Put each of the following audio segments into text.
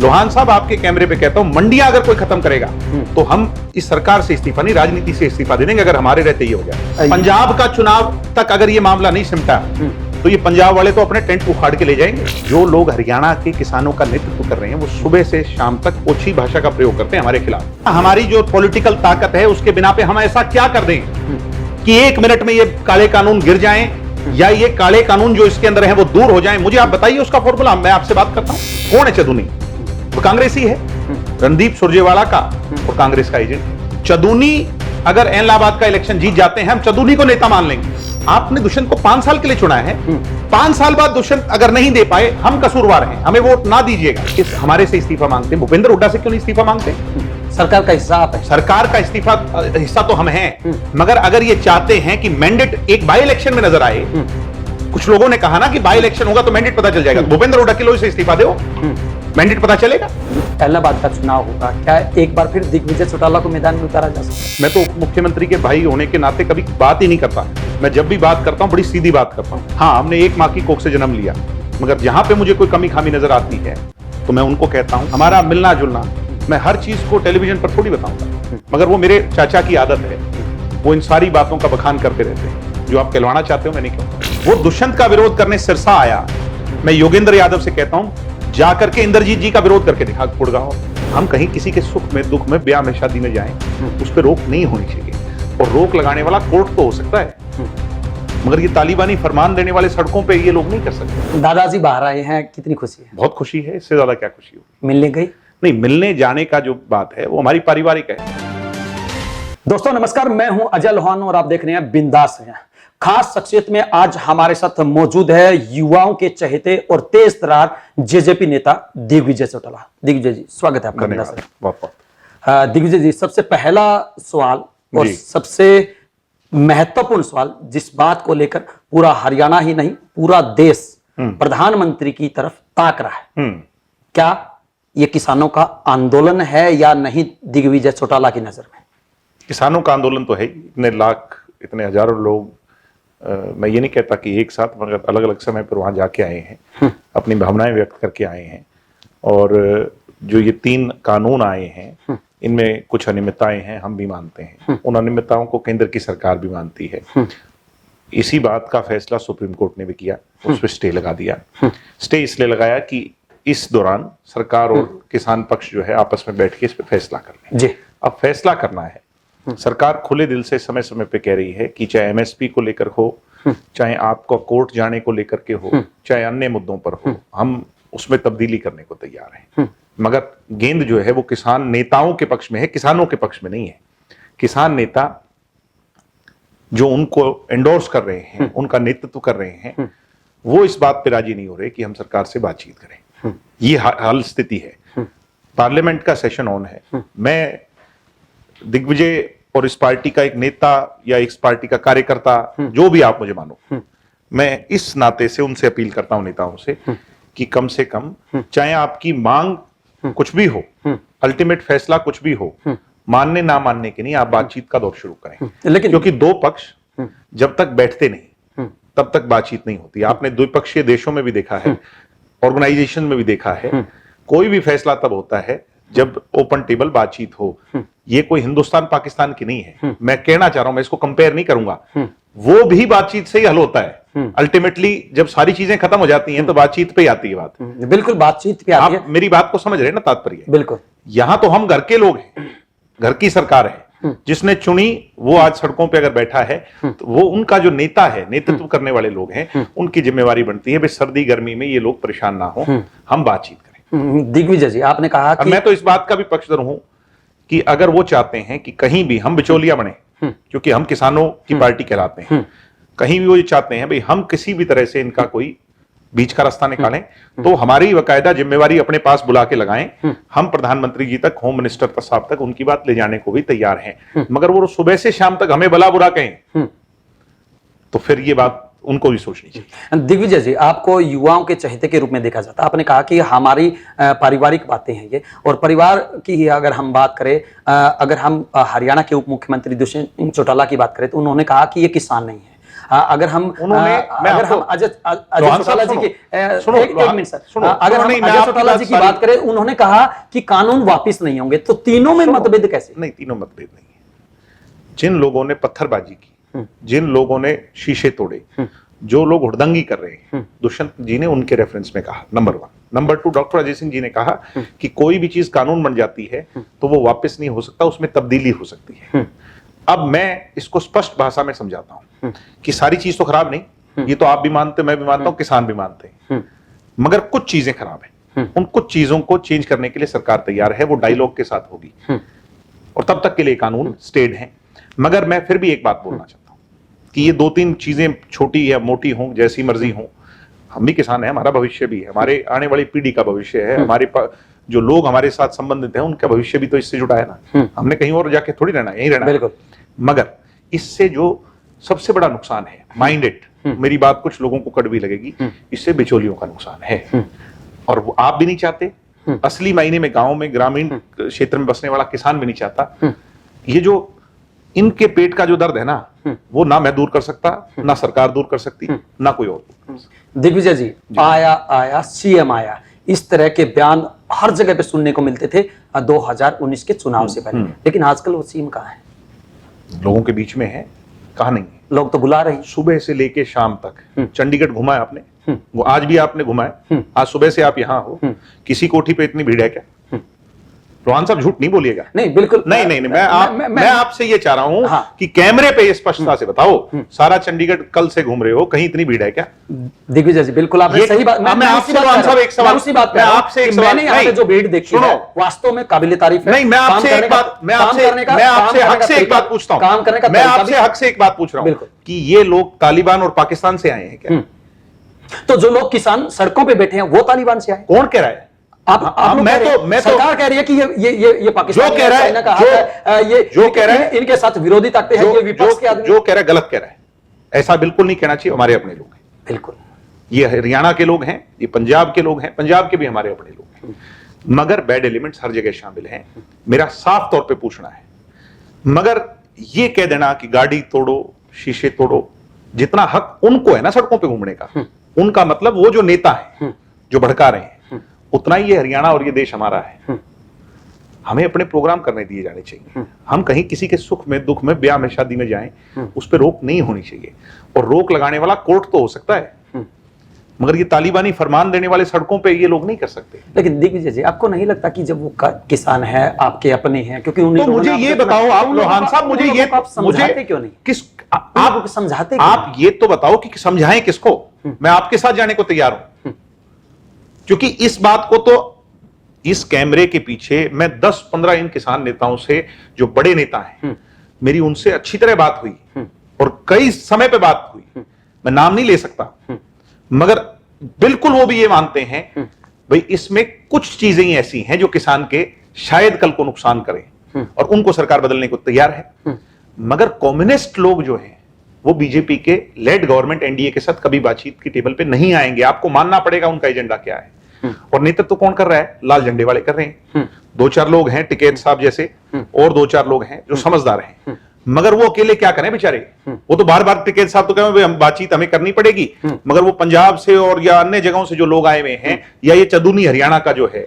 लोहान साहब आपके कैमरे पे कहता हूं, मंडियां अगर कोई खत्म करेगा तो हम इस सरकार से इस्तीफा नहीं, राजनीति से इस्तीफा दे देंगे अगर हमारे रहते ये हो गया। पंजाब का चुनाव तक अगर ये मामला नहीं सिमटा तो ये पंजाब वाले तो अपने टेंट उखाड़ के ले जाएंगे। जो लोग हरियाणा के किसानों का नेतृत्व कर रहे हैं वो सुबह से शाम तक ओछी भाषा का प्रयोग करते हैं हमारे खिलाफ। हमारी जो पॉलिटिकल ताकत है उसके बिना पे हम ऐसा क्या कर दें कि 1 मिनट में ये काले कानून गिर जाएं या ये काले कानून जो इसके अंदर है वो दूर हो जाएं। मुझे आप बताइए उसका फॉर्मूला। मैं आपसे बात करता हूं, कौन है चदुनी? वो कांग्रेसी है, रणदीप सुरजेवाला का और कांग्रेस का एजेंट। चदुनी अगर इलाहाबाद का इलेक्शन जीत जाते हैं हम चदुनी को नेता मान लेंगे। आपने दुष्यंत को 5 साल के लिए चुना है, 5 साल बाद दुष्यंत अगर नहीं दे पाए हम कसूरवार हैं, हमें वोट ना दीजिएगा। इस हमारे से इस्तीफा मांगते हैं, भूपेंद्र हुड्डा से क्यों नहीं इस्तीफा मांगते? सरकार का हिस्सा आप है। सरकार का इस्तीफा हिस्सा तो हम हैं, मगर अगर ये चाहते हैं कि मैंडेट एक बाई इलेक्शन में नजर आए, कुछ लोगों ने कहा ना कि बाई इलेक्शन होगा तो मैंडेट पता चल जाएगा, भूपेंद्र हुड्डा के लोग से इस्तीफा दो, मैंडेट पता चलेगा। इलाहाबाद का चुनाव होगा, क्या एक बार फिर दिग्विजय चौटाला को मैदान में उतारा जा सकता है? मैं तो उप मुख्यमंत्री के भाई होने के नाते कभी बात ही नहीं करता। मैं जब भी बात करता हूं बड़ी सीधी बात करता हूं। हाँ, हमने एक माँ की कोख से जन्म लिया, मगर जहां पे मुझे कोई कमी खामी नजर आती है तो मैं उनको कहता हूं। हमारा मिलना जुलना, मैं हर चीज को टेलीविजन पर थोड़ी बताऊंगा, मगर वो मेरे चाचा की आदत है, वो इन सारी बातों का बखान करते रहते हैं। जो आप कहलवाना चाहते हो मैं नहीं कहूंगा। वो दुष्यंत का विरोध करने सिरसा आया, मैं योगेंद्र यादव से कहता हूं जाकर के इंद्रजीत जी का विरोध करके दिखा गुड़गांव। हम कहीं किसी के सुख में, दुख में, ब्याह में, शादी में जाएं, उस पर रोक नहीं होनी चाहिए। और रोक लगाने वाला कोर्ट तो हो सकता है, मगर ये तालिबानी फरमान देने वाले सड़कों पे ये लोग नहीं कर सकते। दादाजी बाहर आए हैं, कितनी खुशी है? बहुत खुशी है, इससे ज्यादा क्या खुशी होगी। मिलने गई? नहीं, मिलने जाने का जो बात है वो हमारी पारिवारिक है। दोस्तों नमस्कार, मैं हूं अजय लोहान और आप देख रहे हैं बिंदास हैं। खास शख्सियत में आज हमारे साथ मौजूद है युवाओं के चहेते और तेज तरार जेजेपी नेता दिग्विजय चौटाला। दिग्विजय जी, स्वागत है आपका। बहुत बहुत। दिग्विजय जी, सबसे पहला सवाल और सबसे महत्वपूर्ण सवाल, जिस बात को लेकर पूरा हरियाणा ही नहीं पूरा देश प्रधानमंत्री की तरफ ताक रहा है, क्या ये किसानों का आंदोलन है या नहीं दिग्विजय चौटाला की नजर में? किसानों का आंदोलन तो है। इतने लाख, इतने हजारों लोग, मैं ये नहीं कहता कि एक साथ, मगर अलग अलग समय पर वहां जाके आए हैं, अपनी भावनाएं व्यक्त करके आए हैं। और जो ये 3 कानून आए हैं इनमें कुछ अनियमितताएं हैं, हम भी मानते हैं। उन अनियमितताओं को केंद्र की सरकार भी मानती है। इसी बात का फैसला सुप्रीम कोर्ट ने भी किया, उस पर स्टे लगा दिया। स्टे इसलिए लगाया कि इस दौरान सरकार और किसान पक्ष जो है आपस में बैठ के इस पर फैसला कर लें। अब फैसला करना है। सरकार खुले दिल से समय समय पे कह रही है कि चाहे एमएसपी को लेकर हो, चाहे आपको कोर्ट जाने को लेकर के हो, चाहे अन्य मुद्दों पर हो, हम उसमें तब्दीली करने को तैयार हैं। मगर गेंद जो है वो किसान नेताओं के पक्ष में है, किसानों के पक्ष में नहीं है। किसान नेता जो उनको एंडोर्स कर रहे हैं, उनका नेतृत्व कर रहे हैं, वो इस बात पे राजी नहीं हो रहे कि हम सरकार से बातचीत करें। ये हाल स्थिति है। पार्लियामेंट का सेशन ऑन है। मैं दिग्विजय और इस पार्टी का एक नेता या इस पार्टी का कार्यकर्ता, जो भी आप मुझे मानो, मैं इस नाते से उनसे अपील करता हूं, नेताओं से, कि कम से कम चाहे आपकी मांग कुछ भी हो, अल्टीमेट फैसला कुछ भी हो, मानने ना मानने के नहीं, आप बातचीत का दौर शुरू करें। लेकिन क्योंकि 2 पक्ष जब तक बैठते नहीं तब तक बातचीत नहीं होती। आपने द्विपक्षीय देशों में भी देखा है, ऑर्गेनाइजेशन में भी देखा है, कोई भी फैसला तब होता है जब ओपन टेबल बातचीत हो। ये कोई हिंदुस्तान पाकिस्तान की नहीं है। मैं कहना चाह रहा हूं, मैं इसको कंपेयर नहीं करूंगा, वो भी बातचीत से ही हल होता है। अल्टीमेटली जब सारी चीजें खत्म हो जाती हैं तो बातचीत पे आती है बात। बिल्कुल, बातचीत पे आती है। आप मेरी बात को समझ रहे हैं ना, तात्पर्य? बिल्कुल। यहां तो हम घर के लोग हैं, घर की सरकार है, जिसने चुनी वो आज सड़कों पे अगर बैठा है तो वो उनका जो नेता है, नेतृत्व करने वाले लोग हैं, उनकी जिम्मेवारी बनती है भाई सर्दी गर्मी में ये लोग परेशान ना हो, हम बातचीत करें। दिग्विजय जी, आपने कहा कि मैं तो इस बात का भी पक्षधर हूं कि अगर वो चाहते हैं कि कहीं भी हम बिचौलिया बने, क्योंकि हम किसानों की पार्टी कहलाते हैं, कहीं भी वो ये चाहते हैं भाई हम किसी भी तरह से इनका कोई बीच का रास्ता निकालें, तो हमारी बकायदा जिम्मेवारी अपने पास बुला के लगाएं। हम प्रधानमंत्री जी तक, होम मिनिस्टर साहब तक उनकी बात ले जाने को भी तैयार हैं। मगर वो सुबह से शाम तक हमें भला बुरा कहें तो फिर ये बात उनको भी सोचनी चाहिए। दिग्विजय जी, आपको युवाओं के चहेते के रूप में देखा जाता है। आपने कहा कि हमारी पारिवारिक बातें हैं ये, और परिवार की अगर हम बात करें, अगर हम हरियाणा के उप मुख्यमंत्री दुष्यंत चौटाला की बात करें तो उन्होंने कहा कि ये किसान नहीं है। अगर हम अजय चौटाला जी की एक मिनट सर, अगर हम अजय चौटाला जी की बात करें, उन्होंने कहा कि कानून वापिस नहीं होंगे, तो तीनों में मतभेद कैसे? नहीं, तीनों मतभेद नहीं है। जिन लोगों ने पत्थरबाजी की, जिन लोगों ने शीशे तोड़े, जो लोग हुड़दंगी कर रहे हैं, दुष्यंत जी ने उनके रेफरेंस में कहा, number 1। Number 2, doctor Ajay Singh ji ने कहा कि कोई भी चीज कानून बन जाती है तो वो वापस नहीं हो सकता, उसमें तब्दीली हो सकती है। अब मैं इसको स्पष्ट भाषा में समझाता हूं कि सारी चीज तो खराब नहीं, ये तो आप भी मानते, मैं भी मानता हूं, किसान भी मानते हैं, मगर कुछ चीजें खराब है। उन कुछ चीजों को चेंज करने के लिए सरकार तैयार है, वो डायलॉग के साथ होगी, और तब तक के लिए कानून स्टेड है। मगर मैं फिर भी एक बात बोलना चाहता हूं कि ये 2-3 चीजें छोटी या मोटी हों, जैसी मर्जी हों, हम भी किसान हैं, हमारा भविष्य भी है, हमारे आने वाली पीढ़ी का भविष्य है, हमारे जो लोग हमारे साथ संबंधित हैं उनका भविष्य भी तो इससे जुड़ा है ना। हमने कहीं और जाके थोड़ी रहना है, यहीं रहना है। मगर इससे जो सबसे बड़ा नुकसान है, माइंडेड, मेरी बात कुछ लोगों को कड़वी लगेगी, इससे बिचौलियों का नुकसान है, और वो आप भी नहीं चाहते, असली मायने में गांव में, ग्रामीण क्षेत्र में बसने वाला किसान भी नहीं चाहता। ये जो इनके पेट का जो दर्द है ना, वो ना मैं दूर कर सकता, ना सरकार दूर कर सकती, ना कोई और। दिग्विजय जी, आया सीएम आया, इस तरह के बयान हर जगह पे सुनने को मिलते थे 2019 के चुनाव से पहले, लेकिन आजकल वो सीएम कहाँ है? लोगों के बीच में है, कहाँ नहीं है। लोग तो बुला रहे हैं। सुबह से लेके शाम तक चंडीगढ़ घुमाए आपने, वो आज भी आपने घुमाए, आज सुबह से आप यहाँ हो, किसी कोठी पे इतनी भीड़ है क्या? रोहन साहब झूठ नहीं बोलिएगा। नहीं, बिल्कुल नहीं, मैं आपसे ये चाह रहा हूं कि कैमरे पे स्पष्टता से बताओ, सारा चंडीगढ़ कल से घूम रहे हो, कहीं इतनी भीड़ है क्या? दिग्विजय जी, बिल्कुल आपने सही बात। मैं आपसे रोहन साहब एक सवाल, मैं आपसे एक सवाल, मैंने यहाँ पे जो भीड़ देखी है वास्तव में काबिले तारीफ है। नहीं, मैं आपसे एक बात, मैं आपसे हक से एक बात पूछता हूं, काम करने का, मैं आपसे हक से एक बात पूछ रहा हूं कि ये लोग तालिबान और पाकिस्तान से आए हैं क्या? तो जो लोग किसान सड़कों पे बैठे हैं वो तालिबान से आए? कौन कह रहा है? मैं सरकार कह रही है कि ये पाकिस्तान जो कह रहा है, जो कह रहा है इनके साथ विरोधी ताकतें हैं, ये विपक्ष के आदमी, जो कह रहा है गलत कह रहा है। ऐसा बिल्कुल नहीं कहना चाहिए। हमारे अपने लोग हैं, बिल्कुल, ये हरियाणा के लोग हैं, ये पंजाब के लोग हैं, पंजाब के भी हमारे अपने लोग हैं, मगर बैड एलिमेंट्स हर जगह शामिल हैं। मेरा साफ तौर पे पूछना है, मगर ये कह देना कि गाड़ी तोड़ो, शीशे तोड़ो, जितना हक उनको है ना सड़कों पे घूमने का, उनका मतलब वो जो नेता है जो भड़का रहे हैं, उतना ही ये हरियाणा और ये देश हमारा है। हमें अपने प्रोग्राम करने दिए जाने चाहिए। हम कहीं किसी के सुख में, दुख में, ब्याह में, शादी में जाएं, उस पर रोक नहीं होनी चाहिए, और रोक लगाने वाला कोर्ट तो हो सकता है, मगर ये तालिबानी फरमान देने वाले सड़कों पे ये लोग नहीं कर सकते। लेकिन दिग्विजय जी, आपको नहीं लगता कि जब वो किसान है, आपके अपने हैं, क्योंकि उन्हें, तो मुझे ये बताओ आप लोहान साहब, मुझे ये समझाते क्यों नहीं? किस आप समझाते, आप ये तो बताओ कि समझाएं किसको? मैं आपके साथ जाने को तैयार हूं, क्योंकि इस बात को तो इस कैमरे के पीछे मैं 10-15 इन किसान नेताओं से, जो बड़े नेता हैं, मेरी उनसे अच्छी तरह बात हुई और कई समय पे बात हुई, मैं नाम नहीं ले सकता, मगर बिल्कुल वो भी ये मानते हैं भाई इसमें कुछ चीजें ही ऐसी हैं जो किसान के शायद कल को नुकसान करें, और उनको सरकार बदलने को तैयार है। मगर कम्युनिस्ट लोग जो हैं वो बीजेपी के लेड गवर्नमेंट एनडीए के साथ कभी बातचीत की टेबल पे नहीं आएंगे। आपको मानना पड़ेगा उनका एजेंडा क्या है, और नेतृत्व तो कौन कर रहा है? लाल झंडे वाले कर रहे हैं। 2-4 लोग हैं, टिकैत साहब जैसे, और 2-4 लोग हैं जो समझदार हैं, मगर वो अकेले क्या करें बेचारे? वो तो बार बार टिकैत साहब तो कहें हम बातचीत हमें करनी पड़ेगी, मगर वो पंजाब से और या अन्य जगहों से जो लोग आए हुए हैं, या ये चदुनी हरियाणा का जो है,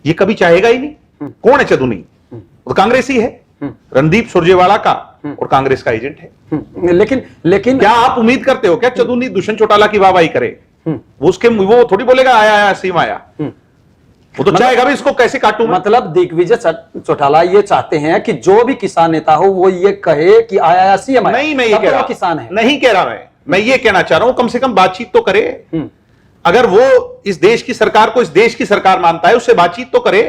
ये कभी चाहेगा ही नहीं। कौन है चदुनी? वो कांग्रेसी है, रणदीप सुरजेवाला का और कांग्रेस का एजेंट है। लेकिन क्या आप उम्मीद करते हो क्या चदुनी दुष्यंत चौटाला की वाहवाही करे? वो थोड़ी बोलेगा आया सीम आया, वो तो चाहेगा भी इसको कैसे काटूं। मतलब दिग्विजय चौटाला ये चाहते हैं कि जो भी किसान नेता हो वो ये कहे कि आया सीएम आया। नहीं, मैं ये कह रहा, किसान है नहीं कह रहा, मैं ये कहना चाह रहा हूं कम से कम बातचीत तो करे। अगर वो इस देश की सरकार को इस देश की सरकार मानता है, उससे बातचीत तो करे।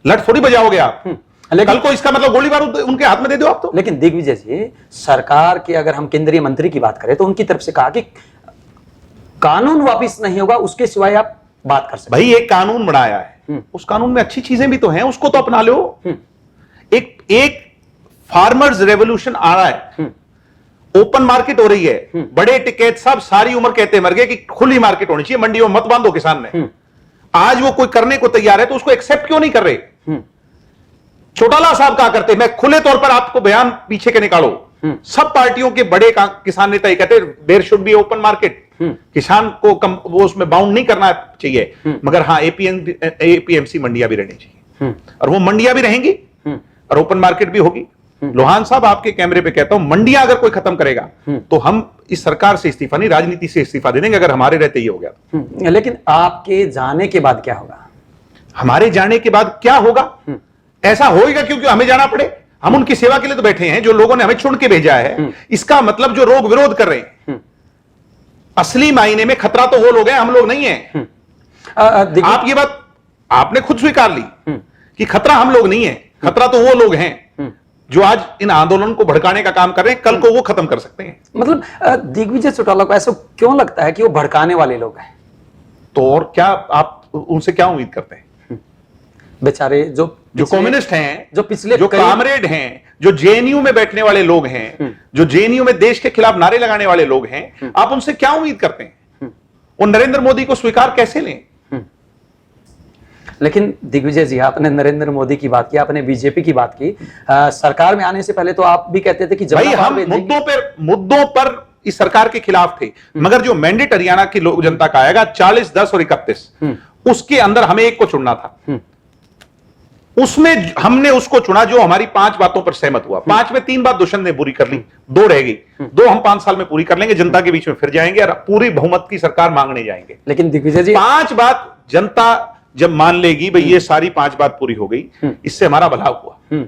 लट थोड़ी बजाओगे आप, कल को इसका मतलब गोली बारूद उनके हाथ में दे दो आप तो। लेकिन दिग्विजय जी, सरकार की अगर हम केंद्रीय मंत्री की बात करें तो उनकी तरफ से कहा कि कानून वापिस नहीं होगा, उसके सिवाय आप बात कर सकते। भाई एक कानून बनाया है, उस कानून में अच्छी चीजें भी तो हैं, उसको तो अपना लो। एक फार्मर्स रेवोल्यूशन आ रहा है, ओपन मार्केट हो रही है। बड़े टिकैत साहब सारी उम्र कहते मर गए कि खुली मार्केट होनी चाहिए, मंडियों में मत बांधो किसान ने। आज वो कोई करने को तैयार है तो उसको एक्सेप्ट क्यों नहीं कर रहे? चौटाला साहब क्या करते, मैं खुले तौर पर आपको बयान पीछे के निकालो, सब पार्टियों के बड़े किसान नेता ये कहते हैं there should be open market, किसान को वो उसमें बाउंड नहीं करना चाहिए, मगर हाँ एपीएमसी मंडियां भी रहनी चाहिए, और वो मंडियां भी रहेंगी और ओपन मार्केट भी होगी। लोहान साहब, आपके कैमरे पे कहता हूं, मंडियां अगर कोई खत्म करेगा तो हम इस सरकार से इस्तीफा नहीं, राजनीति से इस्तीफा दे देंगे, अगर हमारे रहते ये हो गया। लेकिन आपके जाने के बाद क्या होगा? हमारे जाने के बाद क्या होगा? ऐसा होगा क्योंकि हमें जाना पड़े? हम उनकी सेवा के लिए तो बैठे हैं, जो लोगों ने हमें चुन के भेजा है। इसका मतलब जो लोग विरोध कर रहे हैं, असली मायने में खतरा तो वो लोग हैं, हम लोग नहीं हैं। आप ये बात आपने खुद स्वीकार ली कि खतरा हम लोग नहीं है, खतरा तो वो लोग हैं जो आज इन आंदोलन को भड़काने का काम कर रहे हैं, कल को वो खत्म कर सकते हैं। मतलब दिग्विजय चौटाला को ऐसा क्यों लगता है कि वो भड़काने वाले लोग हैं? तो और क्या आप उनसे क्या उम्मीद करते हैं? बेचारे जो कम्युनिस्ट हैं, जो कामरेड हैं, जो जेएनयू में बैठने वाले लोग हैं, जो जेएनयू में देश के खिलाफ नारे लगाने वाले लोग हैं, आप उनसे क्या उम्मीद करते हैं? वो नरेंद्र मोदी को स्वीकार कैसे लें? लेकिन दिग्विजय जी, आपने नरेंद्र मोदी की बात की, आपने बीजेपी की बात की, सरकार में आने से पहले तो आप भी कहते थे कि भाई हम मुद्दों पर इस सरकार के खिलाफ थे, मगर जो मैंडेट हरियाणा की लोक जनता का आएगा 40, 10 और 31, उसके अंदर हमें एक को चुनना था। उसमें हमने उसको चुना जो हमारी 5 बातों पर सहमत हुआ। 5 में 3 बात दुष्यंत ने पूरी कर ली, 2 रह गई, 2 हम 5 साल में पूरी कर लेंगे, जनता के बीच में फिर जाएंगे और पूरी बहुमत की सरकार मांगने जाएंगे। लेकिन दिग्विजय जी, 5 बात जनता जब मान लेगी भाई ये सारी 5 बात पूरी हो गई, इससे हमारा भला हुआ,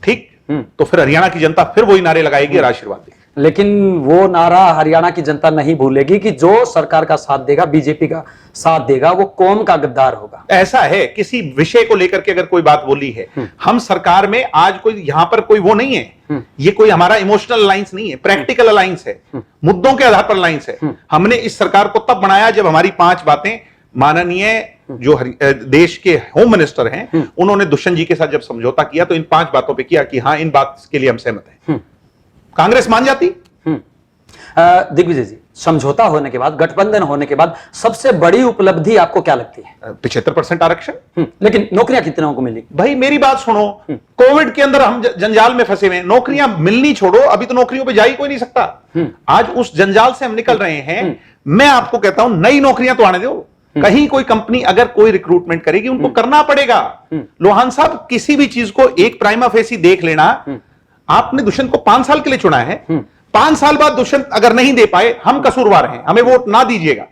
ठीक, तो फिर हरियाणा की जनता फिर वही नारे लगाएगी और आशीर्वाद देगी। लेकिन वो नारा हरियाणा की जनता नहीं भूलेगी कि जो सरकार का साथ देगा, बीजेपी का साथ देगा, वो कौम का गद्दार होगा। ऐसा है, किसी विषय को लेकर के अगर कोई बात बोली है, हम सरकार में आज कोई यहां पर कोई वो नहीं है, ये कोई हमारा इमोशनल अलायंस नहीं है, प्रैक्टिकल अलायंस है, मुद्दों के आधार पर अलायंस है। हमने इस सरकार को तब बनाया जब हमारी 5 बातें माननीय जो देश के होम मिनिस्टर हैं उन्होंने दुष्यंत जी के साथ जब समझौता किया तो इन 5 बातों पे किया कि हाँ इन बात के लिए हम सहमत हैं। कांग्रेस मान जाती। दिग्विजय जी, समझौता होने के बाद, गठबंधन होने के बाद सबसे बड़ी उपलब्धि आपको क्या लगती है? 75% आरक्षण। लेकिन नौकरियां कितनों को मिली? भाई मेरी बात सुनो, कोविड के अंदर हम जंजाल में फंसे हुए हैं, नौकरियां मिलनी छोड़ो, अभी तो नौकरियों पे जा ही कोई नहीं सकता। आज उस जंजाल से हम निकल रहे हैं। मैं आपको कहता हूं नई नौकरियां तो आने दो। कहीं कोई कंपनी अगर कोई रिक्रूटमेंट करेगी उनको करना पड़ेगा। लोहान साहब, किसी भी चीज को एक प्राइमा फेसी देख लेना। आपने दुष्यंत को 5 साल के लिए चुना है, 5 साल बाद दुष्यंत अगर नहीं दे पाए, हम कसूरवार हैं, हमें वोट ना दीजिएगा।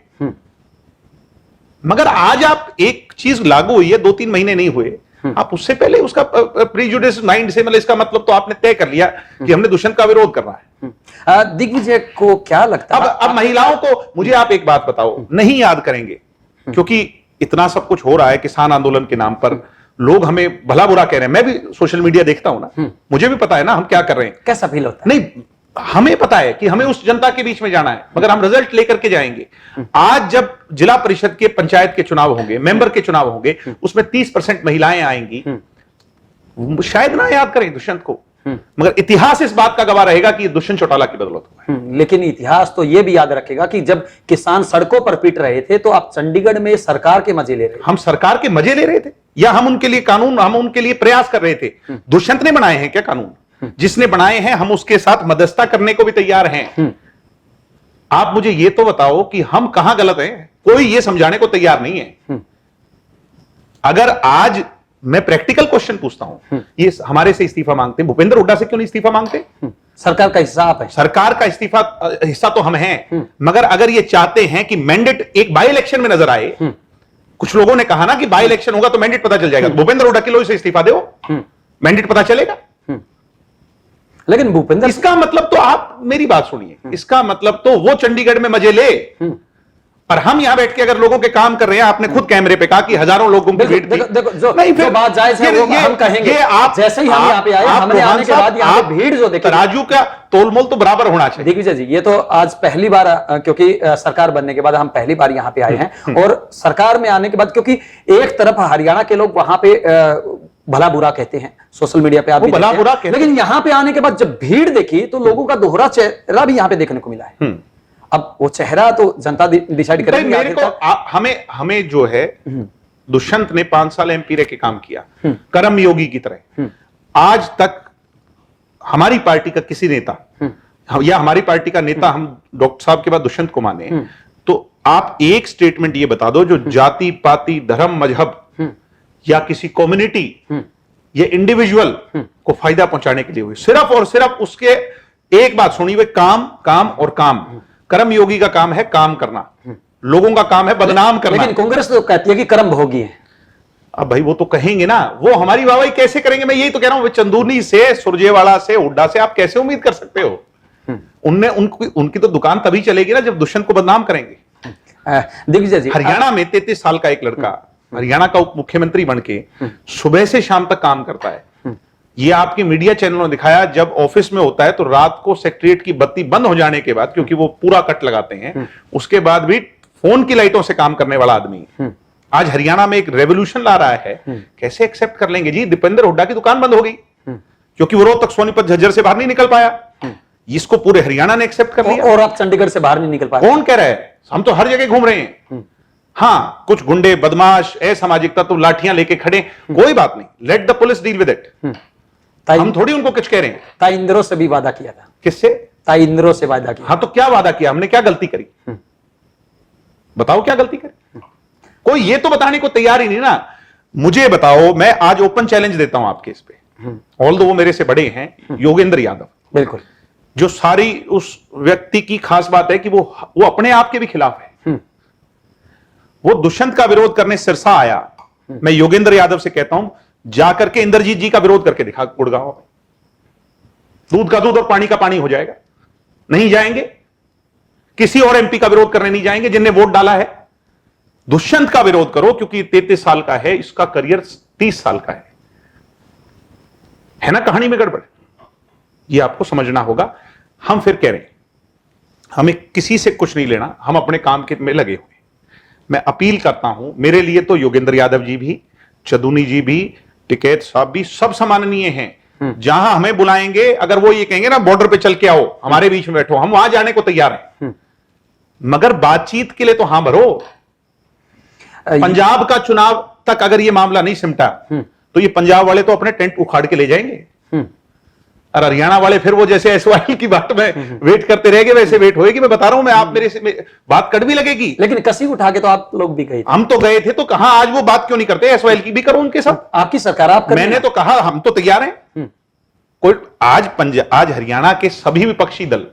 मगर आज आप एक चीज लागू हुई है, 2-3 महीने नहीं हुए, आप उससे पहले उसका प्रीजुडिस माइंड से, मतलब इसका मतलब तो आपने तय कर लिया कि हमने दुष्यंत का विरोध करना है। दिग्विजय को क्या लगता है? अब महिलाओं को, मुझे आप एक बात बताओ, नहीं याद करेंगे क्योंकि इतना सब कुछ हो रहा है किसान आंदोलन के नाम पर, लोग हमें भला बुरा कह रहे हैं। मैं भी सोशल मीडिया देखता हूं ना, मुझे भी पता है ना हम क्या कर रहे हैं। कैसा फील होता है? नहीं, हमें पता है कि हमें उस जनता के बीच में जाना है, मगर हम रिजल्ट लेकर के जाएंगे। आज जब जिला परिषद के, पंचायत के चुनाव होंगे, मेंबर के चुनाव होंगे, उसमें 30% महिलाएं आएंगी। शायद ना याद करें दुष्यंत को, मगर इतिहास इस बात का गवाह रहेगा कि दुष्यंत चौटाला की बदौलत हुआ है। लेकिन इतिहास तो यह भी याद रखेगा कि जब किसान सड़कों पर पीट रहे थे तो आप चंडीगढ़ में सरकार के मजे ले रहे थे। हम सरकार के मजे ले रहे थे या हम उनके लिए कानून, हम उनके लिए प्रयास कर रहे थे? दुष्यंत ने बनाए हैं क्या कानून? जिसने बनाए हैं हम उसके साथ मध्यस्थता करने को भी तैयार हैं। आप मुझे यह तो बताओ कि हम कहां गलत हैं? कोई यह समझाने को तैयार नहीं है। अगर आज मैं प्रैक्टिकल क्वेश्चन पूछता हूं, ये हमारे से इस्तीफा मांगते, भूपेंद्र हुड्डा से क्यों नहीं इस्तीफा मांगते? सरकार का हिस्सा आप है। सरकार का इस्तीफा हिस्सा तो हम हैं, मगर अगर ये चाहते हैं कि मैंडेट एक बाई इलेक्शन में नजर आए, कुछ लोगों ने कहा ना कि बाई इलेक्शन होगा तो मैंडेट पता चल जाएगा, भूपेंद्र हुड्डा के लोग से इस्तीफा दो, मैंडेट पता चलेगा। लेकिन भूपेंद्र, इसका मतलब तो आप मेरी बात सुनिए, इसका मतलब तो वो चंडीगढ़ में मजे ले और हम यहां बैठ के अगर लोगों के काम कर रहे हैं। आपने खुद कैमरे पे कहा कि हजारों लोगों की भीड़ थी। देखो, जो बात जायज है वो हम कहेंगे। जैसे ही हम यहाँ पे आए, हमने आने के बाद यहाँ पे भीड़ जो देखी, तराजू का तोलमोल तो बराबर होना चाहिए। दिग्विजय जी, ये तो आज पहली बार, क्योंकि सरकार बनने के बाद हम पहली बार यहाँ पे आए हैं, और सरकार में आने के बाद, क्योंकि एक तरफ हरियाणा के लोग वहां पे भला बुरा कहते हैं, सोशल मीडिया पे आप भी भला बुरा कहते हैं, लेकिन यहाँ पे आने के बाद जब भीड़ देखी तो लोगों का दोहरा चेहरा भी यहाँ पे देखने को मिला है। अब वो चेहरा तो जनता डिसाइड करेगी। मेरे को हमें जो है, दुष्यंत ने 5 साल एमपी रह के काम किया कर्म योगी की तरह। आज तक हमारी पार्टी का किसी नेता या हमारी पार्टी का नेता हम डॉक्टर साहब के बाद दुष्यंत को माने, तो आप एक स्टेटमेंट ये बता दो जो जाति पाति धर्म मजहब या किसी कम्युनिटी या इंडिविजुअल को फायदा पहुंचाने के लिए हुई, सिर्फ और सिर्फ उसके एक बात सुनी हुई, काम काम और काम। कर्म योगी का काम है काम करना, लोगों का काम है बदनाम करना। लेकिन कांग्रेस तो कहती है कि कर्म भोगी है। अब भाई वो तो कहेंगे ना, वो हमारी वाहवाही कैसे करेंगे? मैं यही तो कह रहा हूं, चंदूरनी से सुरजेवाला से हुड्डा से आप कैसे उम्मीद कर सकते हो? उनकी तो दुकान तभी चलेगी ना जब दुष्यंत को बदनाम करेंगे। दिग्विजय जी, हरियाणा में 33 साल का एक लड़का हरियाणा का उप मुख्यमंत्री बन के सुबह से शाम तक काम करता है। ये आपके मीडिया चैनलों ने दिखाया, जब ऑफिस में होता है तो रात को सेक्रेटरीट की बत्ती बंद हो जाने के बाद, क्योंकि वो पूरा कट लगाते हैं, उसके बाद भी फोन की लाइटों से काम करने वाला आदमी आज हरियाणा में एक रेवोल्यूशन ला रहा है। कैसे एक्सेप्ट कर लेंगे जी? दीपेंद्र हुड्डा की दुकान बंद हो गई क्योंकि वो रोज तक सोनीपत झज्जर से बाहर नहीं निकल पाया। इसको पूरे हरियाणा ने एक्सेप्ट कर लिया। और आप चंडीगढ़ से बाहर नहीं निकल पाए। कौन कह रहा है? हम तो हर जगह घूम रहे हैं। हाँ, कुछ गुंडे बदमाश असामाजिक तत्व लाठियां लेके खड़े, कोई बात नहीं, let the police deal with it. हम थोड़ी उनको कुछ कह रहे हैं। ताइंद्रो से भी वादा किया था। किससे? ताइंद्रो से वादा किया। हाँ, तो क्या वादा किया हमने? क्या गलती करी? बताओ क्या गलती करी? कोई ये तो बताने को तैयार ही नहीं ना। मुझे बताओ, मैं आज ओपन चैलेंज देता हूं आपके इस पे, ऑल्दो वो मेरे से बड़े हैं, योगेंद्र यादव। बिल्कुल। जो सारी उस व्यक्ति की खास बात है कि वो अपने आप के भी खिलाफ है। वो दुष्यंत का विरोध करने सिरसा आया। मैं योगेंद्र यादव से कहता हूं, जाकर के इंद्रजीत जी का विरोध करके दिखा गुड़गांव में, दूध का दूध और पानी का पानी हो जाएगा। नहीं जाएंगे, किसी और एमपी का विरोध करने नहीं जाएंगे जिनने वोट डाला है। दुष्यंत का विरोध करो क्योंकि 33 साल का है, इसका करियर 30 साल का है ना? कहानी में गड़बड़, ये आपको समझना होगा। हम फिर कह रहे हैं, हमें किसी से कुछ नहीं लेना, हम अपने काम के में लगे हुए। मैं अपील करता हूं, मेरे लिए तो योगेंद्र यादव जी भी, चंदूनी जी भी, टिकैत साहब भी, सब सम्माननीय हैं। जहां हमें बुलाएंगे, अगर वो ये कहेंगे ना बॉर्डर पे चल के आओ, हमारे बीच में बैठो, हम वहां जाने को तैयार हैं। मगर बातचीत के लिए तो हां भरो। पंजाब का चुनाव तक अगर ये मामला नहीं सिमटा तो ये पंजाब वाले तो अपने टेंट उखाड़ के ले जाएंगे, और हरियाणा वाले फिर वो जैसे एसवाई की बात में वेट करते रहेंगे, वैसे वेट होएगी। मैं बता रहा हूं, मैं आप मेरे से बात कड़वी लगेगी, लेकिन कसी उठा के तो आप लोग भी गए थे। हम तो गए थे, तो कहा आज वो बात क्यों नहीं करते? एसवाई की भी करो उनके साथ। आपकी सरकार, आप मैंने तो कहा हम तो तैयार हैं। कोई आज हरियाणा के सभी विपक्षी दल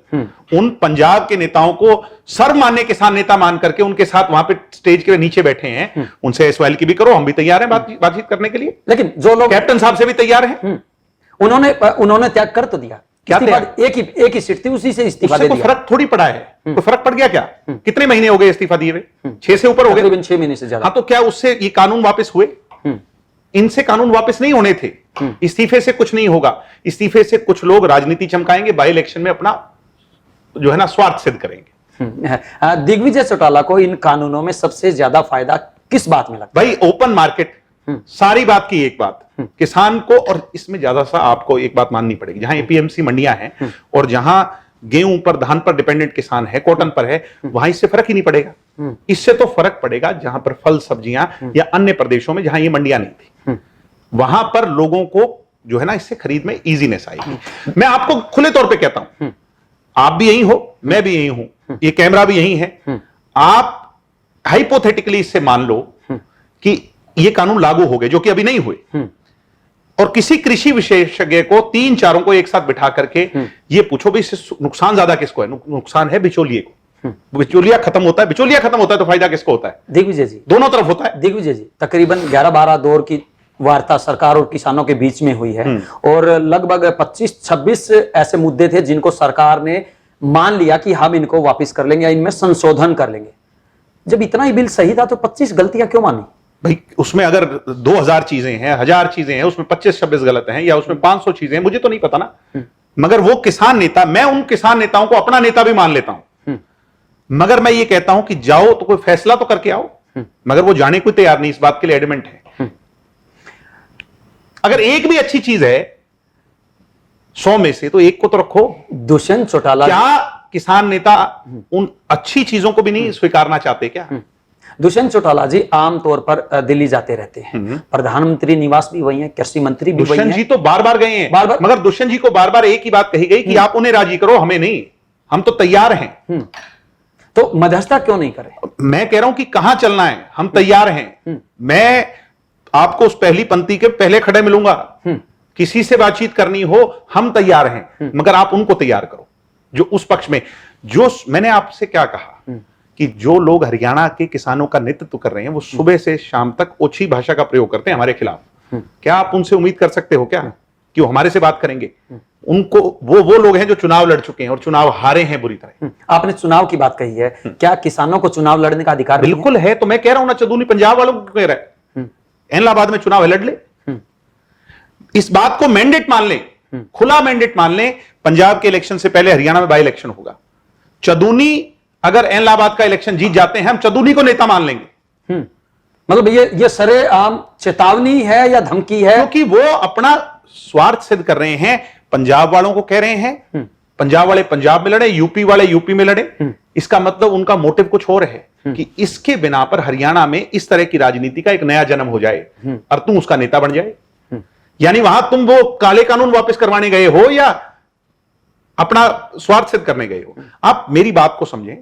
उन पंजाब के नेताओं को सर मानने के साथ नेता मान करके उनके साथ वहां पे स्टेज के नीचे बैठे हैं। उनसे एसवाई की भी करो, हम भी तैयार हैं बातचीत करने के लिए। लेकिन जो लोग कैप्टन साहब से भी तैयार हैं। उन्होंने त्याग कर तो दिया। क्या एक ही सीट थी, उसी से इस्तीफा दे दिया। फर्क थोड़ी पड़ा है। कोई फर्क पड़ गया क्या? कितने महीने हो गए इस्तीफा दिए हुए? 6 से ऊपर हो गए, तकरीबन 6 महीने से ज्यादा। हाँ, तो क्या उससे ये कानून वापस हुए? इनसे कानून वापस नहीं होने थे। इस्तीफे से कुछ नहीं होगा। इस्तीफे से कुछ लोग राजनीति चमकाएंगे, बाई इलेक्शन में अपना जो है ना स्वार्थ सिद्ध करेंगे। दिग्विजय चौटाला को इन कानूनों में सबसे ज्यादा फायदा किस बात में लगता है? भाई ओपन मार्केट, सारी बात की एक बात, किसान को, और इसमें ज्यादा सा आपको एक बात माननी पड़ेगी, जहां एपीएमसी मंडियां हैं और जहां गेहूं पर धान पर डिपेंडेंट किसान है, कॉटन पर है, वहां इससे फर्क ही नहीं पड़ेगा। इससे तो फर्क पड़ेगा जहां पर फल सब्जियां या अन्य प्रदेशों में जहां ये मंडियां नहीं थी, वहां पर लोगों को जो है ना इससे खरीद में इजीनेस आएगी। मैं आपको खुले तौर पे कहता हूं, आप भी यही हो, मैं भी यही हूं, ये कैमरा भी यही है। आप हाइपोथेटिकली इससे मान लो कि ये कानून लागू हो गए, जो कि अभी नहीं हुए, और किसी कृषि विशेषज्ञ को 3-4 को एक साथ बिठा करके ये पूछो भी इससे नुकसान ज्यादा किसको है? नुकसान है बिचौलिए को। बिचौलिया खत्म होता है तो फायदा किसको होता है? दिग्विजय जी, दोनों तरफ होता है। दिग्विजय जी, तकरीबन 11-12 दौर की वार्ता सरकार और किसानों के बीच में हुई है, और लगभग 25-26 ऐसे मुद्दे थे जिनको सरकार ने मान लिया कि हम इनको वापस कर लेंगे या इनमें संशोधन कर लेंगे। जब इतना ही बिल सही था तो 25 गलतियां क्यों मानी? भाई उसमें अगर 2000 चीजें हैं, 1000 चीजें हैं, उसमें 25-26 गलत हैं, या उसमें 500 चीजें हैं, मुझे तो नहीं पता ना। मगर वो किसान नेता, मैं उन किसान नेताओं को अपना नेता भी मान लेता हूं, मगर मैं ये कहता हूं कि जाओ तो कोई फैसला तो करके आओ। मगर वो जाने को तैयार नहीं, इस बात के लिए एडमेंट है। अगर एक भी अच्छी चीज है 100 में से, तो एक को तो रखो। दुष्यंत चौटाला, क्या किसान नेता उन अच्छी चीजों को भी नहीं स्वीकारना चाहते क्या? दुष्यंत चौटाला जी आमतौर पर दिल्ली जाते रहते हैं, प्रधानमंत्री निवास भी वही है, कृषि मंत्री भी वही दुष्यंत है। जी तो बार बार गए हैं, बार बार, मगर दुष्यंत जी को बार बार एक ही बात कही गई कि आप उन्हें राजी करो, हमें नहीं, हम तो तैयार हैं। तो मध्यस्थता क्यों नहीं करे? मैं कह रहा हूं कि कहां चलना है, हम तैयार हैं। मैं आपको उस पहली पंक्ति के पहले खड़े मिलूंगा, किसी से बातचीत करनी हो हम तैयार हैं, मगर आप उनको तैयार करो जो उस पक्ष में। जो मैंने आपसे क्या कहा कि जो लोग हरियाणा के किसानों का नेतृत्व कर रहे हैं वो सुबह से शाम तक ओछी भाषा का प्रयोग करते हैं हमारे खिलाफ। क्या आप उनसे उम्मीद कर सकते हो क्या कि वो हमारे से बात करेंगे? उनको वो लोग हैं जो चुनाव लड़ चुके हैं और चुनाव हारे हैं बुरी तरह। आपने चुनाव की बात कही है, क्या किसानों को चुनाव लड़ने का अधिकार बिल्कुल है। तो मैं कह रहा हूं ना, चौधरी पंजाब वालों को कह रहा है इलाहाबाद में चुनाव है, लड़ ले, इस बात को मैंडेट मान ले, खुला मैंडेट मान ले। पंजाब के इलेक्शन से पहले हरियाणा में बाई इलेक्शन होगा, चदूनी अगर इलाहाबाद का इलेक्शन जीत जाते हैं हम चदूनी को नेता मान लेंगे। मतलब ये सरेआम चेतावनी है या धमकी है? क्योंकि वो अपना स्वार्थ सिद्ध कर रहे हैं। पंजाब वालों को कह रहे हैं पंजाब वाले पंजाब में लड़े, यूपी वाले यूपी में लड़े। इसका मतलब उनका मोटिव कुछ और है कि इसके बिना पर हरियाणा में इस तरह की राजनीति का एक नया जन्म हो जाए और तुम उसका नेता बन जाए। यानी वहां तुम वो काले कानून वापस करवाने गए हो या अपना स्वार्थ सिद्ध करने गए हो? आप मेरी बात को समझें।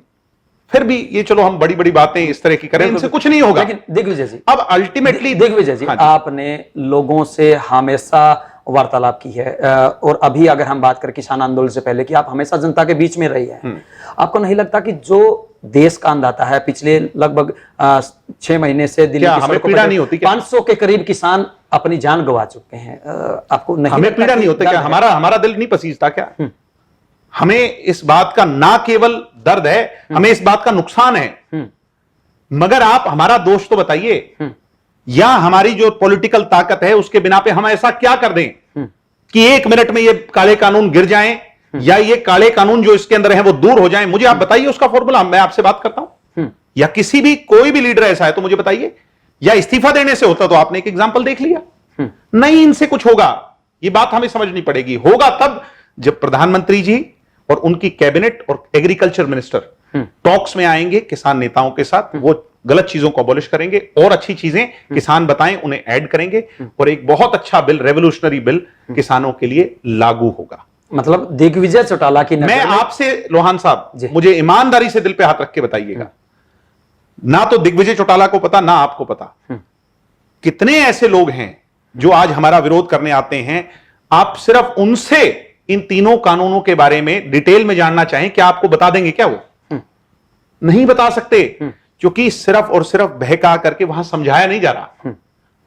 फिर भी ये चलो हम बड़ी बड़ी बातें इस तरह की करें, इनसे कुछ नहीं होगा। लेकिन दिग्विजय जी, अब अल्टीमेटली दिग्विजय जी, आपने लोगों से हमेशा वार्तालाप की है और अभी अगर हम बात करें किसान आंदोलन से पहले कि आप हमेशा जनता के बीच में रही हैं, आपको नहीं लगता कि जो देश का अंदाता है पिछले लगभग 6 महीने से दिल्ली की हमें पीड़ा नहीं होती? 500 के करीब किसान अपनी जान गंवा चुके हैं, आपको नहीं हमें पीड़ा नहीं होती क्या? हमारा दिल नहीं पसीजता क्या? हमें इस बात का ना केवल दर्द है, हमें इस बात का नुकसान है। मगर आप हमारा दोष तो बताइए, या हमारी जो पॉलिटिकल ताकत है उसके बिना पे हम ऐसा क्या कर दें कि 1 मिनट में ये काले कानून गिर जाएं या ये काले कानून जो इसके अंदर है वो दूर हो जाएं। मुझे आप बताइए उसका फॉर्मूला, मैं आपसे बात करता हूं। या किसी भी कोई भी लीडर ऐसा है तो मुझे बताइए। या इस्तीफा देने से होता तो आपने एक एग्जाम्पल देख लिया। नहीं, इनसे कुछ होगा, ये बात हमें समझनी पड़ेगी। होगा तब जब प्रधानमंत्री जी और उनकी कैबिनेट और एग्रीकल्चर मिनिस्टर टॉक्स में आएंगे किसान नेताओं के साथ, वो गलत चीजों को अबॉलिश करेंगे और अच्छी चीजें किसान बताएं उन्हें ऐड करेंगे और एक बहुत अच्छा बिल, रेवोल्यूशनरी बिल किसानों के लिए लागू होगा। मतलब दिग्विजय चौटाला की मैं आपसे लोहान साहब, मुझे ईमानदारी से दिल पे हाथ रख के बताइएगा, ना तो दिग्विजय चौटाला को पता ना आपको पता, कितने ऐसे लोग हैं जो आज हमारा विरोध करने आते हैं। आप सिर्फ उनसे इन तीनों कानूनों के बारे में डिटेल में जानना चाहें, क्या आपको बता देंगे क्या? वो नहीं बता सकते, क्योंकि सिर्फ और सिर्फ बहका करके वहां समझाया नहीं जा रहा,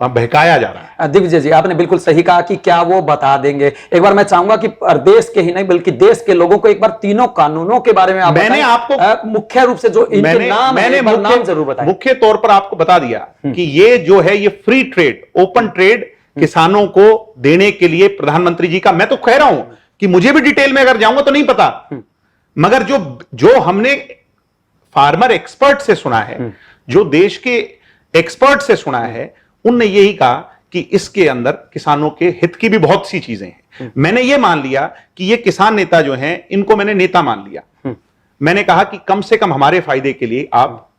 वहां बहकाया जा रहा है। दिग्विजय जी, आपने बिल्कुल सही कहा कि क्या वो बता देंगे। एक बार मैं चाहूंगा कि प्रदेश के ही नहीं बल्कि देश के लोगों को एक बार तीनों कानूनों के बारे में आप मैंने आपको मुख्य रूप से जो इनके नाम है, नाम जरूर बताएं। मुख्य तौर पर आपको बता दिया कि ये जो है ये फ्री ट्रेड, ओपन ट्रेड किसानों को देने के लिए प्रधानमंत्री जी का, मैं तो कह रहा हूं कि मुझे भी डिटेल में अगर जाऊंगा तो नहीं पता, मगर जो हमने फार्मर एक्सपर्ट से सुना है, जो देश के एक्सपर्ट से सुना है, उनने यही कहा कि इसके अंदर किसानों के हित की भी बहुत सी चीजें हैं। मैंने ये मान लिया कि ये किसान नेता जो हैं इनको मैंने नेता मान लिया। मैंने कहा कि कम से कम हमारे फायदे के लिए आप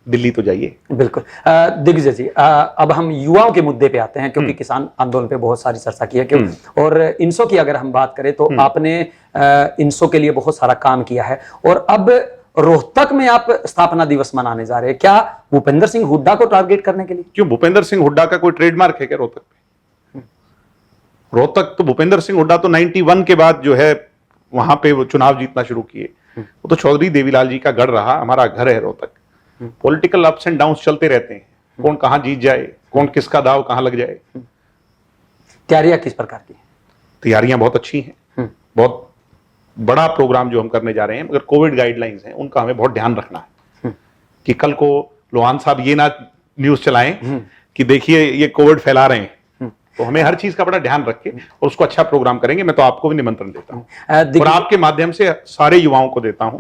दिल्ली तो जाइए। बिल्कुल। दिग्विजय जी, अब हम युवाओं के मुद्दे पे आते हैं, क्योंकि किसान आंदोलन पे बहुत सारी चर्चा की है क्यों, और इनसो की अगर हम बात करें तो आपने इनसो के लिए बहुत सारा काम किया है और अब रोहतक में आप स्थापना दिवस मनाने जा रहे हैं। क्या भूपेंद्र सिंह हुड्डा को टारगेट करने के लिए? क्यों, भूपेंद्र सिंह हुड्डा का कोई ट्रेडमार्क है क्या रोहतक पे? रोहतक तो भूपेंद्र सिंह हुड्डा तो 91 के बाद जो है वहां पे वो चुनाव जीतना शुरू किए। वो तो चौधरी देवीलाल जी का गढ़ रहा, हमारा घर है Rohtak. Political ups and downs चलते रहते हैं, कौन कहां जीत जाए, कौन किसका दाव कहां लग जाए। तैयारियां किस प्रकार की? तैयारियां बहुत अच्छी हैं, बहुत बड़ा प्रोग्राम जो हम करने जा रहे हैं, मगर कोविड गाइडलाइंस हैं उनका हमें बहुत ध्यान रखना है कि कल को लोहान साहब ये ना न्यूज चलाएं कि देखिए ये कोविड फैला रहे हैं। तो हमें हर चीज का बड़ा ध्यान रख के और उसको अच्छा प्रोग्राम करेंगे। मैं तो आपको भी निमंत्रण देता हूं और आपके माध्यम से सारे युवाओं को देता हूं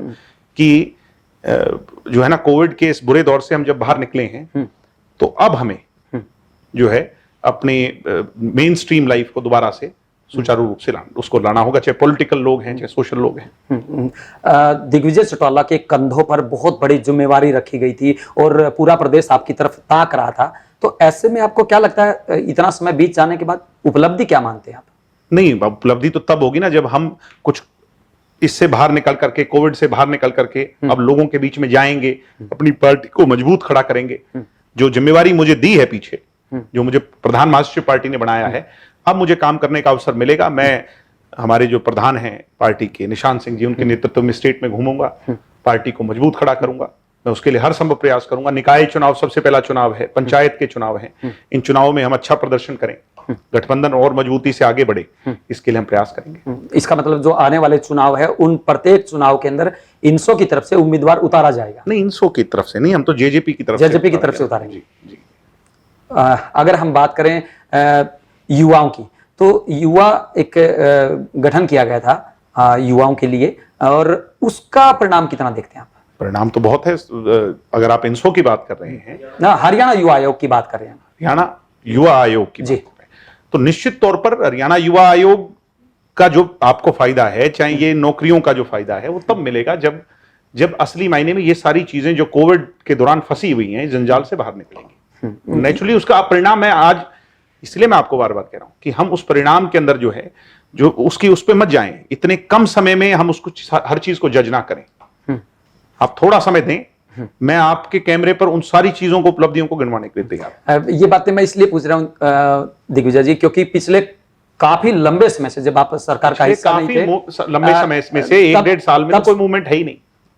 कि जो है ना, कोविड के इस बुरे दौर से हम जब बाहर निकले हैं तो अब हमें जो है अपनी मेन स्ट्रीम लाइफ को दोबारा से सुचारू रूप से उसको लाना होगा, चाहे पॉलिटिकल लोग हैं चाहे सोशल लोग हैं। दिग्विजय चौटाला के कंधों पर बहुत बड़ी जिम्मेवारी रखी गई थी और पूरा प्रदेश आपकी तरफ ताक रहा था, तो ऐसे में आपको क्या लगता है इतना समय बीत जाने के बाद उपलब्धि क्या मानते हैं आप? नहीं, उपलब्धि तो तब होगी ना जब हम कुछ इससे बाहर निकल करके, कोविड से बाहर निकल करके अब लोगों के बीच में जाएंगे, अपनी पार्टी को मजबूत खड़ा करेंगे। जो जिम्मेवारी मुझे दी है पीछे, जो मुझे प्रधान महासचिव पार्टी ने बनाया है, अब मुझे काम करने का अवसर मिलेगा। मैं हमारे जो प्रधान हैं पार्टी के निशांत सिंह जी, उनके नेतृत्व में स्टेट में घूमूंगा, पार्टी को मजबूत खड़ा करूंगा। मैं उसके लिए हर संभव प्रयास करूंगा। निकाय चुनाव सबसे पहला चुनाव है, पंचायत के चुनाव हैं, इन चुनावों में हम अच्छा प्रदर्शन करें, गठबंधन और मजबूती से आगे बढ़े, इसके लिए हम प्रयास करेंगे। इसका मतलब जो आने वाले चुनाव है उन प्रत्येक चुनाव के अंदर इनसो की तरफ से उम्मीदवार उतारा जाएगा? नहीं, इनसो की तरफ से नहीं, हम तो जेजेपी की तरफ से उतारेंगे। अगर हम बात करें युवाओं की, तो युवा एक गठन किया गया था युवाओं के लिए, और उसका परिणाम कितना देखते हैं आप? परिणाम तो बहुत है। अगर आप इनसो की बात कर रहे हैं ना, हरियाणा युवा आयोग की बात कर रहे हैं, हरियाणा युवा आयोग की जी, तो निश्चित तौर पर हरियाणा युवा आयोग का जो आपको फायदा है, चाहे ये नौकरियों का जो फायदा है, वो तब मिलेगा जब असली मायने में ये सारी चीजें जो कोविड के दौरान फंसी हुई हैं, जंजाल से बाहर निकलेंगी। नेचुरली उसका परिणाम है आज, इसलिए मैं आपको बार बार कह रहा हूं कि हम उस परिणाम के अंदर जो है, जो उसकी उस पर मत जाएं। इतने कम समय में हम उसको हर चीज को जज ना करें, आप थोड़ा समय दें। मैं आपके कैमरे पर उन सारी चीजों को, उपलब्धियों को गिनवाने के लिए तैयार। ये बातें मैं इसलिए पूछ रहा हूं दिग्विजय जी, क्योंकि पिछले काफी लंबे समय से जब आप सरकार का हिस्सा नहीं थे, लंबे समय में से 1-1.5 साल में कोई मूवमेंट है ही नहीं,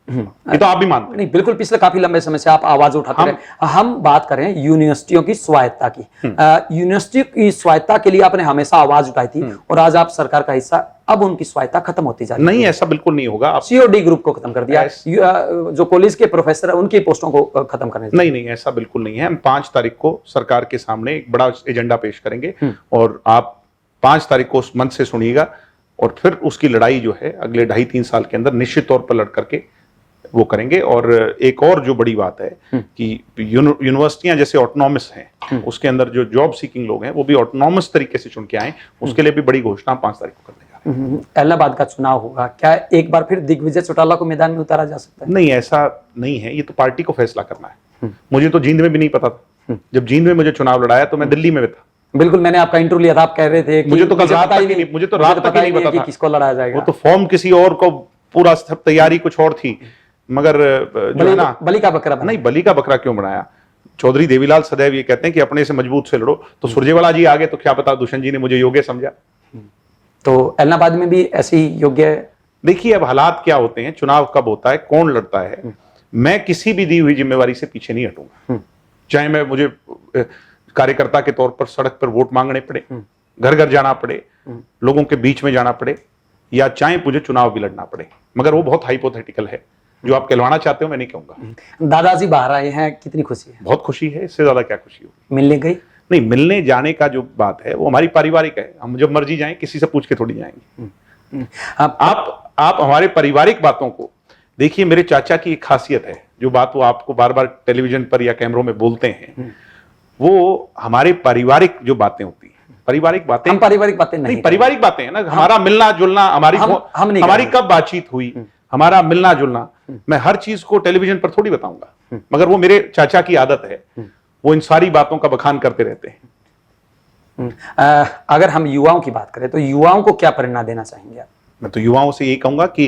ये तो आप भी मानते हैं। नहीं, बिल्कुल, पिछले काफी लंबे समय से आप आवाज उठाते रहे। हम बात करें यूनिवर्सिटियों की स्वायत्ता की, यूनिवर्सिटी की स्वायत्ता के लिए आपने हमेशा आवाज उठाई थी, और आज आप सरकार का हिस्सा, अब उनकी स्वायत्ता खत्म होती जा रही है। नहीं, ऐसा बिल्कुल नहीं होगा। सीओडी ग्रुप को खत्म कर दिया, जो कॉलेज के प्रोफेसर है उनकी पोस्टों को खत्म करने। नहीं, ऐसा बिल्कुल नहीं है। हम 5 तारीख को सरकार के सामने एक बड़ा एजेंडा पेश करेंगे, और आप 5 तारीख को उस मंच से सुनिएगा, और फिर उसकी लड़ाई जो है अगले 2.5-3 साल के अंदर निश्चित तौर पर लड़ करके वो करेंगे। और एक और जो बड़ी बात है कि यूनिवर्सिटियां जैसे ऑटोनॉमस हैं, उसके अंदर जो जॉब सीकिंग लोग हैं वो भी ऑटोनॉमस तरीके से चुन के आए, उसके लिए भी बड़ी घोषणा 5 तारीख को करने जा रहे हैं। इलाहाबाद का चुनाव होगा, क्या एक बार फिर दिग्विजय चौटाला को मैदान में उतारा जा सकता है? नहीं, ऐसा नहीं है, ये तो पार्टी को फैसला करना है। मुझे तो जींद में भी नहीं पता था, जब जींद में मुझे चुनाव लड़ाया तो मैं दिल्ली में था। बिल्कुल, मैंने आपका इंटरव्यू लिया था, आप कह रहे थे कि मुझे तो कल रात तक ही नहीं, मुझे तो रात तक ही नहीं पता था किसको लड़ाया जाएगा। वो तो फॉर्म किसी और को, पूरा तैयारी कुछ और थी, मगर जो है ना, बलि का बकरा नहीं, बलि का बकरा क्यों बनाया? चौधरी देवीलाल सदैव ये कहते हैं कि अपने से मजबूत से लड़ो, तो सुरजेवाला जी आगे तो क्या पता दुष्यंत जी ने मुझे योग्य समझा। तो इलाहाबाद में भी ऐसी योग्य, देखिए अब हालात क्या होते हैं, चुनाव कब होता है, कौन लड़ता है, मैं किसी भी दी हुई जिम्मेवारी से पीछे नहीं हटूंगा। चाहे मुझे कार्यकर्ता के तौर पर सड़क पर वोट मांगने पड़े, घर घर जाना पड़े, लोगों के बीच में जाना पड़े, या चाहे मुझे चुनाव भी लड़ना पड़े, मगर वो बहुत हाइपोथेटिकल है। जो आप कहलवाना चाहते हो मैं नहीं कहूंगा। दादाजी बाहर आए हैं, कितनी खुशी है? बहुत खुशी है, इससे ज्यादा क्या खुशी होगी। मिलने गई? नहीं, मिलने जाने का जो बात है वो हमारी पारिवारिक है, हम जब मर्जी जाएं, किसी से पूछ के थोड़ी जाएंगे। आप हमारे पारिवारिक बातों को देखिए। मेरे चाचा की एक खासियत है, जो बात वो आपको बार बार टेलीविजन पर या कैमरों में बोलते हैं, वो हमारे पारिवारिक जो बातें होती हैं, पारिवारिक बातें, हम पारिवारिक बातें नहीं, पारिवारिक बातें है ना, हमारा मिलना जुलना, हमारी कब बातचीत हुई, हमारा मिलना जुलना, मैं हर चीज को टेलीविजन पर थोड़ी बताऊंगा, मगर वो मेरे चाचा की आदत है, वो इन सारी बातों का बखान करते रहते हैं। अगर हम युवाओं की बात करें तो युवाओं को क्या प्रेरणा देना चाहेंगे आप? मैं तो युवाओं से यही कहूंगा कि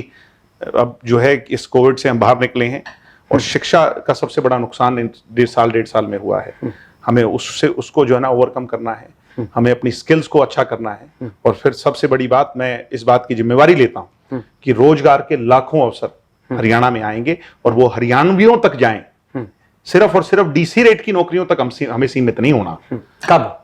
अब जो है इस कोविड से हम बाहर निकले हैं, और शिक्षा का सबसे बड़ा नुकसान 1.5 साल में हुआ है। हमें उसको जो है ना ओवरकम करना है, हमें अपनी स्किल्स को अच्छा करना है, और फिर सबसे बड़ी बात, मैं इस बात की जिम्मेवारी लेता हूं कि रोजगार के लाखों अवसर हरियाणा में आएंगे, और वो हरियाणवियों तक जाएं। सिर्फ और सिर्फ डीसी रेट की नौकरियों तक हमें सीमित नहीं होना। कब?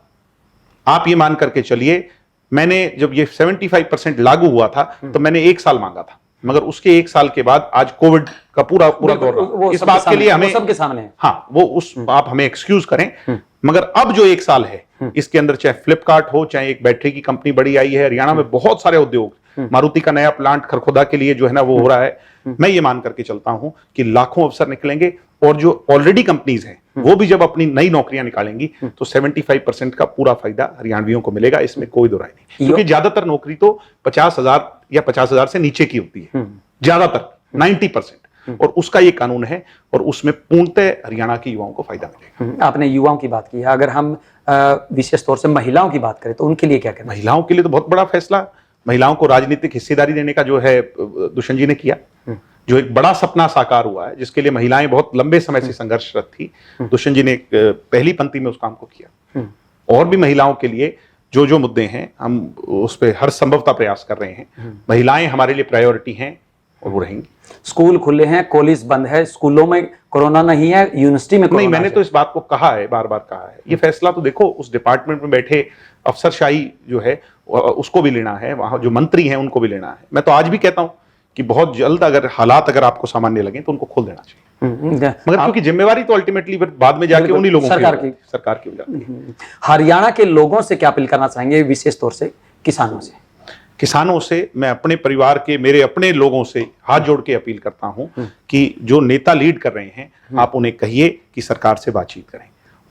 आप ये मान करके चलिए, मैंने जब ये 75% लागू हुआ था तो मैंने 1 साल मांगा था, मगर उसके 1 साल के बाद आज कोविड का पूरा दौर रहा। इस बात के लिए हमें सबके सामने है। हाँ, वो आप हमें एक्सक्यूज करें, मगर अब जो 1 साल है, इसके अंदर चाहे फ्लिपकार्ट हो, चाहे एक बैटरी की कंपनी बड़ी आई है हरियाणा में, बहुत सारे उद्योग, मारुति का नया प्लांट खरखोदा के लिए जो है ना वो हो रहा है। मैं ये मान करके चलता हूं कि लाखों अवसर निकलेंगे, और जो ऑलरेडी कंपनीज हैं वो भी जब अपनी नई नौकरियां निकालेंगी तो 75% का पूरा फायदा हरियाणवियों को मिलेगा, इसमें कोई दो राय नहीं। क्योंकि ज्यादातर नौकरी तो 50,000 या 50,000 से नीचे की होती है, ज्यादातर 90%, और उसका ये कानून है और उसमें पूर्णतः हरियाणा के युवाओं को फायदा मिलेगा। आपने युवाओं की बात की है, अगर हम विशेष तौर से महिलाओं की बात करें तो उनके लिए क्या कहना है? महिलाओं के लिए तो बहुत बड़ा फैसला, महिलाओं को राजनीतिक हिस्सेदारी देने का जो है दुष्यंत जी ने किया, जो एक बड़ा सपना साकार हुआ है, जिसके लिए महिलाएं बहुत लंबे समय से संघर्षरत थी। दुष्यंत जी ने पहली पंक्ति में उस काम को किया। और भी महिलाओं के लिए जो जो मुद्दे हैं हम उस पर हर संभवता प्रयास कर रहे हैं। महिलाएं हमारे लिए प्रायोरिटी हैं और वो रहेंगी। स्कूल खुले हैं, कॉलेज बंद है, स्कूलों में कोरोना नहीं है, यूनिवर्सिटी में नहीं, मैंने तो इस बात को कहा है, बार बार कहा है। ये फैसला तो देखो उस डिपार्टमेंट में बैठे अफसरशाही जो है उसको भी लेना है, वहां जो मंत्री हैं उनको भी लेना है। मैं तो आज भी कहता हूं कि बहुत जल्द अगर हालात अगर आपको सामान्य लगे तो उनको खोल देना चाहिए, मगर क्योंकि जिम्मेवारी तो अल्टीमेटली बाद में जाके उन्हीं लोगों सरकार की हो जाती है। हरियाणा के लोगों से क्या अपील करना चाहेंगे, विशेष तौर से किसानों से? किसानों से मैं अपने परिवार के, मेरे अपने लोगों से हाथ जोड़ के अपील करता हूं कि जो नेता लीड कर रहे हैं आप उन्हें कहिए कि सरकार से बातचीत करें।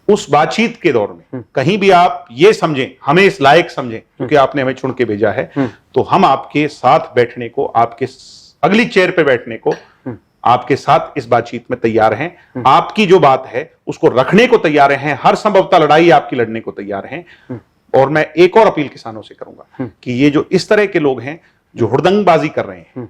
उस बातचीत के दौर में कहीं भी आप ये समझें, हमें इस लायक समझें क्योंकि आपने हमें चुन के भेजा है, तो हम आपके साथ बैठने को, आपके अगली चेयर पे बैठने को, आपके साथ इस बातचीत में तैयार हैं। आपकी जो बात है उसको रखने को तैयार हैं, हर संभवतः लड़ाई आपकी लड़ने को तैयार हैं। और मैं एक और अपील किसानों से करूंगा कि ये जो इस तरह के लोग हैं जो हुड़दंगबाजी कर रहे हैं,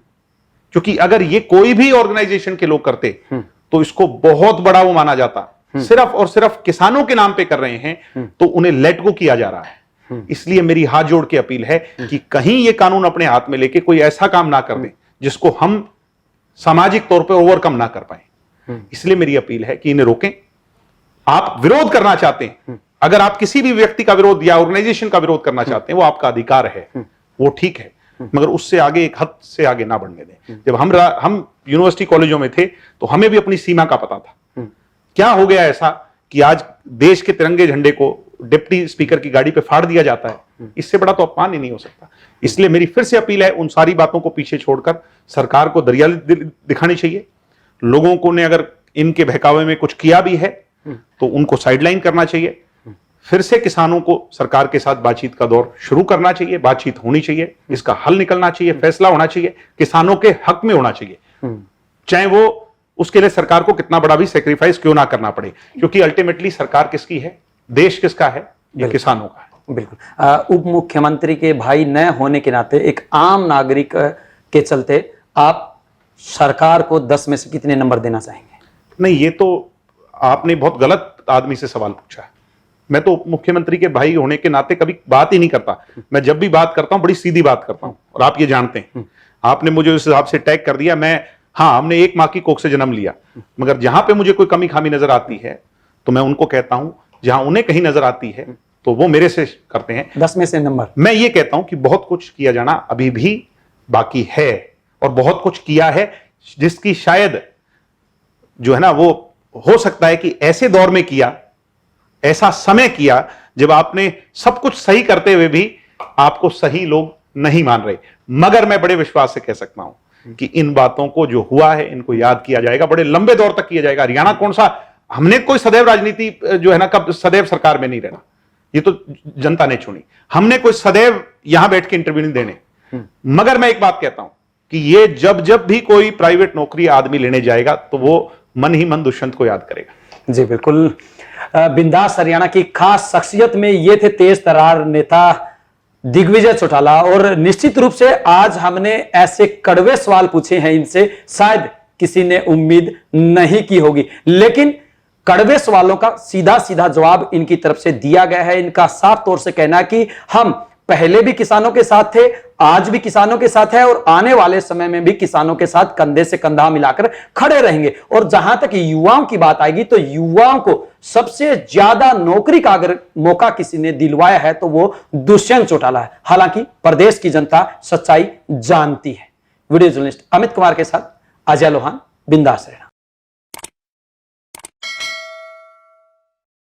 क्योंकि अगर ये कोई भी ऑर्गेनाइजेशन के लोग करते तो इसको बहुत बड़ा वो माना जाता, सिर्फ और सिर्फ किसानों के नाम पे कर रहे हैं तो उन्हें लेट गो किया जा रहा है। इसलिए मेरी हाथ जोड़ के अपील है कि कहीं ये कानून अपने हाथ में लेके कोई ऐसा काम ना कर दे जिसको हम सामाजिक तौर पे ओवरकम ना कर पाए। इसलिए मेरी अपील है कि इन्हें रोकें। आप विरोध करना चाहते हैं, अगर आप किसी भी व्यक्ति का विरोध या ऑर्गेनाइजेशन का विरोध करना चाहते हैं वो आपका अधिकार है, वो ठीक है, मगर उससे आगे एक हद से आगे ना बढ़ने दें। जब हम यूनिवर्सिटी कॉलेजों में थे तो हमें भी अपनी सीमा का पता था। क्या हो गया ऐसा कि आज देश के तिरंगे झंडे को डिप्टी स्पीकर की गाड़ी पे फाड़ दिया जाता है, इससे बड़ा तो अपमान ही नहीं हो सकता। इसलिए मेरी फिर से अपील है, उन सारी बातों को पीछे छोड़कर सरकार को दरियाली दिखानी चाहिए। लोगों को ने अगर इनके बहकावे में कुछ किया भी है तो उनको साइडलाइन करना चाहिए। फिर से किसानों को सरकार के साथ बातचीत का दौर शुरू करना चाहिए, बातचीत होनी चाहिए, इसका हल निकलना चाहिए, फैसला होना चाहिए, किसानों के हक में होना चाहिए, चाहे वो उसके लिए सरकार को कितना बड़ा भी सेक्रीफाइस क्यों ना करना पड़े, क्योंकि अल्टीमेटली सरकार किसकी है, देश किसका है, ये किसानों का है। बिल्कुल। उप मुख्यमंत्री के भाई न होने के नाते एक आम नागरिक के चलते आप सरकार को 10 में से कितने नंबर देना चाहेंगे? नहीं, ये तो आपने बहुत गलत आदमी से सवाल पूछा है। मैं तो उप मुख्यमंत्री के भाई होने के नाते कभी बात ही नहीं करता। मैं जब भी बात करता हूं बड़ी सीधी बात करता हूं और आप ये जानते हैं। आपने मुझे उस हिसाब से टैग कर दिया। हाँ, हमने एक माँ की कोख से जन्म लिया, मगर जहां पे मुझे कोई कमी खामी नजर आती है तो मैं उनको कहता हूं, जहां उन्हें कहीं नजर आती है तो वो मेरे से करते हैं 10 में से नंबर। मैं ये कहता हूं कि बहुत कुछ किया जाना अभी भी बाकी है और बहुत कुछ किया है जिसकी शायद जो है ना वो हो सकता है कि ऐसे दौर में किया, ऐसा समय किया जब आपने सब कुछ सही करते हुए भी आपको सही लोग नहीं मान रहे। मगर मैं बड़े विश्वास से कह सकता हूं कि इन बातों को जो हुआ है इनको याद किया जाएगा, बड़े लंबे दौर तक किया जाएगा। हरियाणा कौन सा, हमने कोई सदैव राजनीति जो है ना कब सदैव सरकार में नहीं रहना, ये तो जनता ने चुनी। हमने कोई सदैव यहां बैठ के इंटरव्यू नहीं देने। मगर मैं एक बात कहता हूं कि ये जब जब भी कोई प्राइवेट नौकरी आदमी लेने जाएगा तो वो मन ही मन दुष्यंत को याद करेगा। जी बिल्कुल। बिंदास हरियाणा की खास शख्सियत में ये थे तेज तर्रार नेता दिग्विजय चौटाला। और निश्चित रूप से आज हमने ऐसे कड़वे सवाल पूछे हैं इनसे, शायद किसी ने उम्मीद नहीं की होगी, लेकिन कड़वे सवालों का सीधा सीधा जवाब इनकी तरफ से दिया गया है। इनका साफ तौर से कहना है कि हम पहले भी किसानों के साथ थे, आज भी किसानों के साथ है और आने वाले समय में भी किसानों के साथ कंधे से कंधा मिलाकर खड़े रहेंगे। और जहां तक युवाओं की बात आएगी तो युवाओं को सबसे ज्यादा नौकरी का अगर मौका किसी ने दिलवाया है तो वो दुष्यंत चौटाला है। हालांकि प्रदेश की जनता सच्चाई जानती है। वीडियो जर्नलिस्ट अमित कुमार के साथ अजय लोहान, बिंदास रहना।